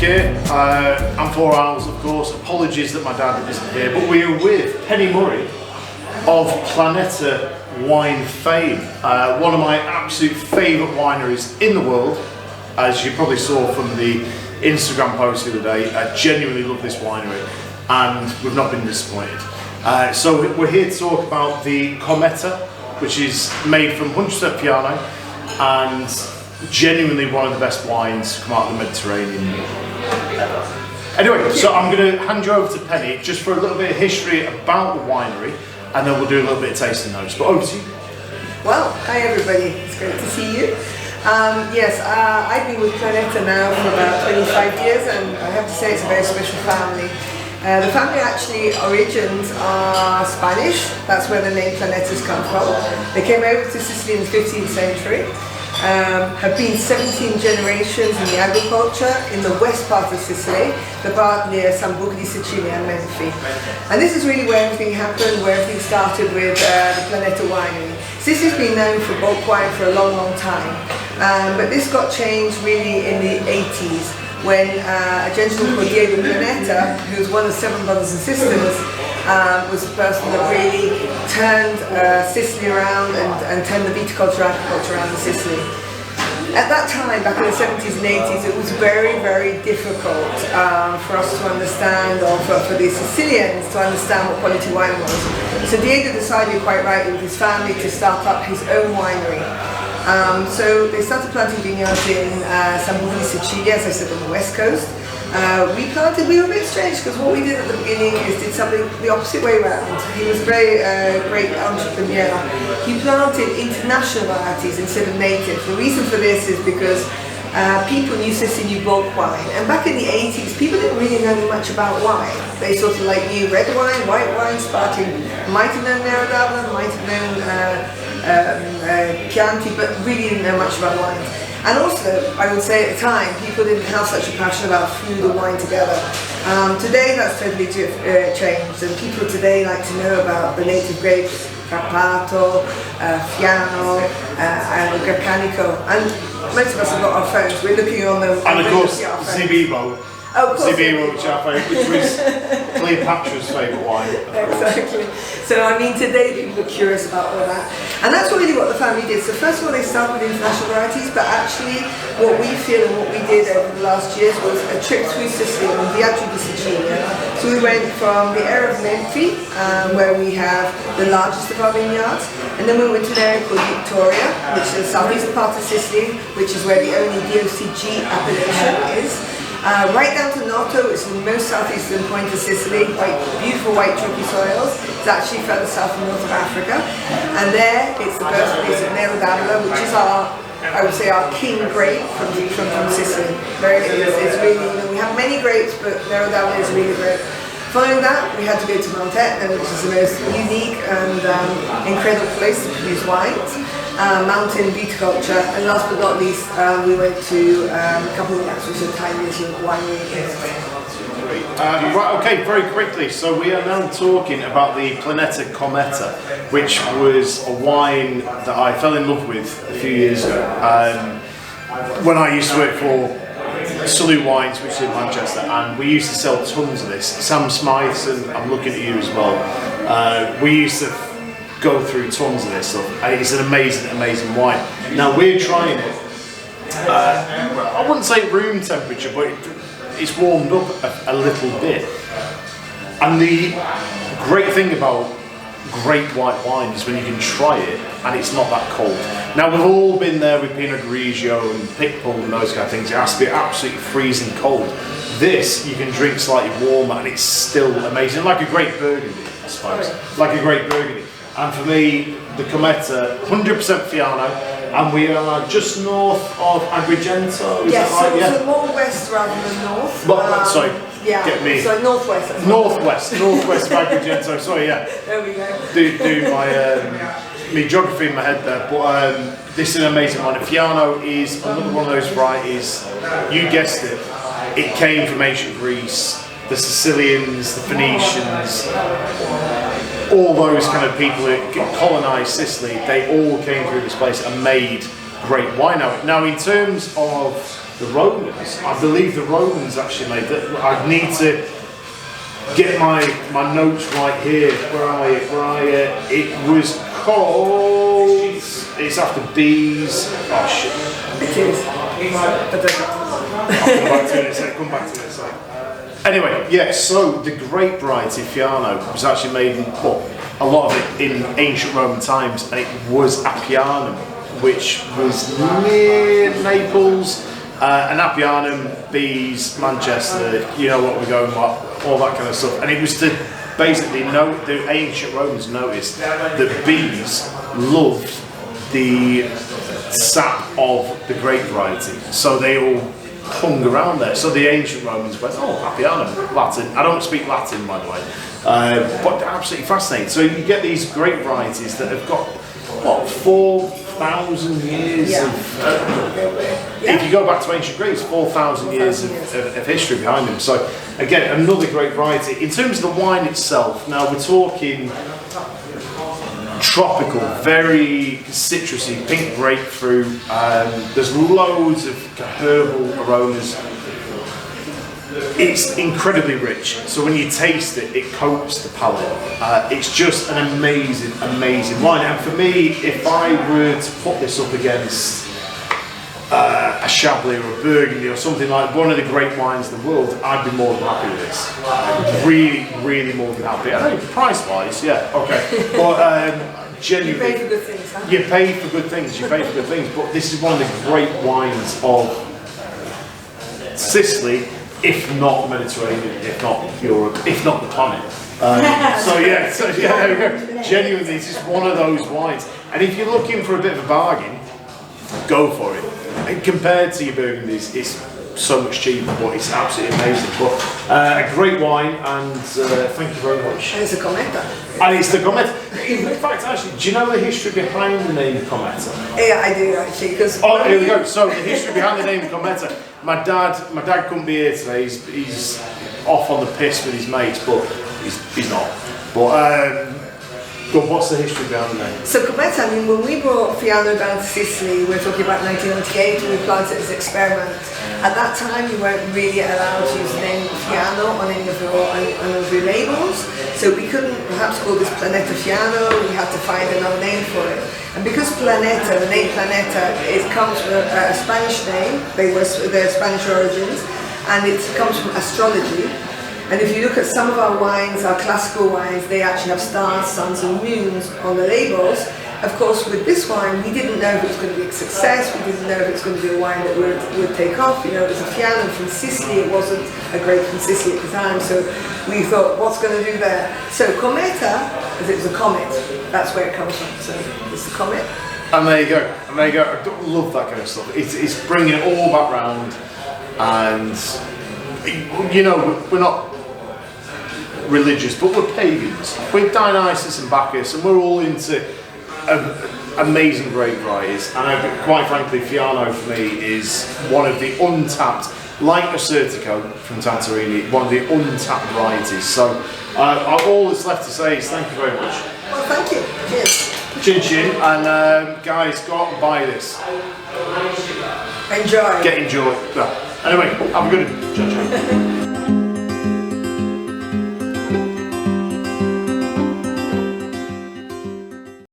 here. Amphora Annals, of course. Apologies that my dad isn't here, but we are with Penny Murray of Planeta Wine fame. One of my absolute favourite wineries in the world, as you probably saw from the Instagram post the other day. I genuinely love this winery, and we've not been disappointed. So we're here to talk about the Cometa, which is made from 100% Fiano, and genuinely one of the best wines to come out of the Mediterranean ever. Anyway, so I'm going to hand you over to Penny just for a little bit of history about the winery, and then we'll do a little bit of tasting notes. But over to you. Well, hi everybody, it's great to see you. Yes, I've been with Planeta now for about 25 years, and I have to say it's a very special family. The family actually origins are Spanish. That's where the name Planetas come from. They came over to Sicily in the 15th century. Have been 17 generations in the agriculture in the west part of Sicily, the part near Sambuca di Sicilia and Menfi. And this is really where everything happened, where everything started with the Planeta Winery. Sicily's been known for bulk wine for a long, long time, but this got changed really in the 80s when a gentleman called Diego Planeta, who's one of 7 brothers and sisters, was the person that really turned Sicily around and turned the viticulture agriculture around in Sicily. At that time, back in the 70s and 80s, it was very, very difficult for us to understand, or for the Sicilians to understand what quality wine was. So Diego decided quite rightly with his family to start up his own winery. So they started planting vineyards in Sambuca di Sicilia, as I said, on the west coast. We were a bit strange because what we did at the beginning is did something the opposite way around. He was a very great entrepreneur. He planted international varieties instead of native. The reason for this is because people knew Sicily knew bulk wine, and back in the 80s people didn't really know much about wine. They sort of like knew red wine, white wine, sparkling, might have known Nero d'Avola, might have known Chianti, but really didn't know much about wine. And also, I would say at the time, people didn't have such a passion about food and wine together. Today that's totally changed, and people today like to know about the native grapes, Carpato, Fiano, and Garcanico. And most of us have got our phones, we're looking on them. And of course, Zibibo. Oh, of course. Zibibo, which was Cleopatra's favourite wine. Exactly. So I mean, today people are curious about all that, and that's really what the family did. So first of all, they started with international varieties, but actually, what we feel and what we did over the last years was a trip through Sicily on Viaggio di Sicilia. So we went from the area of Menfi, where we have the largest of our vineyards, and then we went to an area called Victoria, which is the southeastern part of Sicily, which is where the only DOCG appellation is. Right down to Noto, it's the most southeastern point of Sicily, beautiful white chalky soils. It's actually further south and north of Africa. And there, it's the birthplace of Nero d'Avola, which is I would say our king grape from Sicily. It's really, we have many grapes, but Nero d'Avola is really great. Following that, we had to go to Mount Etna, which is the most unique and incredible place to produce wines. Mountain viticulture, and last but not least, we went to a couple of labs, which are tiny little winery. Right, okay, very quickly. So we are now talking about the Planeta Cometa, which was a wine that I fell in love with a few years ago. When I used to work for Salute Wines, which is in Manchester, and we used to sell tons of this. Sam Smythe, and I'm looking at you as well. We used to go through tons of this stuff, and it's an amazing, amazing wine. Now we're trying it. I wouldn't say room temperature, but it's warmed up a little bit. And the great thing about great white wine is when you can try it and it's not that cold. Now we've all been there with Pinot Grigio and Picpoul and those kind of things. It has to be absolutely freezing cold. This you can drink slightly warmer and it's still amazing, like a great Burgundy, I suppose. Like a great Burgundy. And for me, the Cometa, 100% Fiano, and we are just north of Agrigento. Is yes, that right? So more west rather than north. Sorry, yeah, get me. So northwest. Northwest of Agrigento. Sorry, yeah. There we go. Do my geography in my head there, but this is an amazing one. Fiano is another one of those varieties. You guessed it. It came from ancient Greece. The Sicilians, the Phoenicians, all those kind of people who colonised Sicily, they all came through this place and made great wine out of it. Now, in terms of the Romans. I believe the Romans actually made that. I need to get my notes right here. It was called. It's after bees. Oh shit. It is. Come back to it in a sec. Anyway, yeah, so the grape variety Fiano was actually made in, well, a lot of it in ancient Roman times, and it was Appianum, which was near Naples, and Appianum, bees, Manchester, you know what we're going, all that kind of stuff. And it was to basically note, the ancient Romans noticed that bees loved the sap of the grape variety, so they all hung around there. So the ancient Romans went, oh, Appianum, Latin. I don't speak Latin, by the way, but they're absolutely fascinating. So you get these grape varieties that have got, what, 4,000 years of, if you go back to ancient Greece, 4,000 years of history behind them. So again, another great variety. In terms of the wine itself, now we're talking tropical, very citrusy, pink grapefruit. There's loads of herbal aromas. It's incredibly rich, so when you taste it, it coats the palate. It's just an amazing, amazing wine. And for me, if I were to put this up against a Chablis or a Burgundy or something like one of the great wines in the world, I'd be more than happy with this. Really, really more than happy. I know, price-wise, yeah, okay. But genuinely, you pay for good things, huh? You pay for good things, but this is one of the great wines of Sicily, if not Mediterranean, if not Europe, if not the planet. So yeah, there we go. Genuinely, it's just one of those wines. And if you're looking for a bit of a bargain, go for it. And compared to your Burgundies, it's so much cheaper, but it's absolutely amazing. But a great wine, and thank you very much. And it's a Cometa. And it's the Cometa. In fact, actually, do you know the history behind the name Cometa? Yeah, I do actually. Because oh, here we go. So the history behind the name Cometa. My dad couldn't be here today. He's off on the piss with his mates, but he's not. But what's the history behind the name? So Cometa, I mean, when we brought Fiano down to Sicily, we're talking about 1998, and we planted it as an experiment. At that time, you weren't really allowed to use the name Fiano on any of your labels, so we couldn't perhaps call this Planeta Fiano. We had to find another name for it. And because Planeta, the name Planeta, it comes from a Spanish name, they're Spanish origins, and it comes from astrology. And if you look at some of our wines, our classical wines, they actually have stars, suns and moons on the labels. Of course, with this wine, we didn't know if it was going to be a success, we didn't know if it was going to be a wine that would take off. You know, it was a Fiano from Sicily, it wasn't a grape from Sicily at the time, so we thought, what's going to do there? So Cometa, as it was a comet, that's where it comes from, so it's the comet. And there you go, I love that kind of stuff. It's bringing it all back round, and, you know, we're not religious, but we're pagans. We're Dionysus and Bacchus, and we're all into amazing grape varieties. And quite frankly, Fiano for me is one of the untapped, like Assertico from Tantarini, one of the untapped varieties. So all that's left to say is thank you very much. Well, thank you. Cheers. Chin chin, and guys, go out and buy this. Enjoy. Get enjoy. Anyway, have a good one. Ciao, ciao.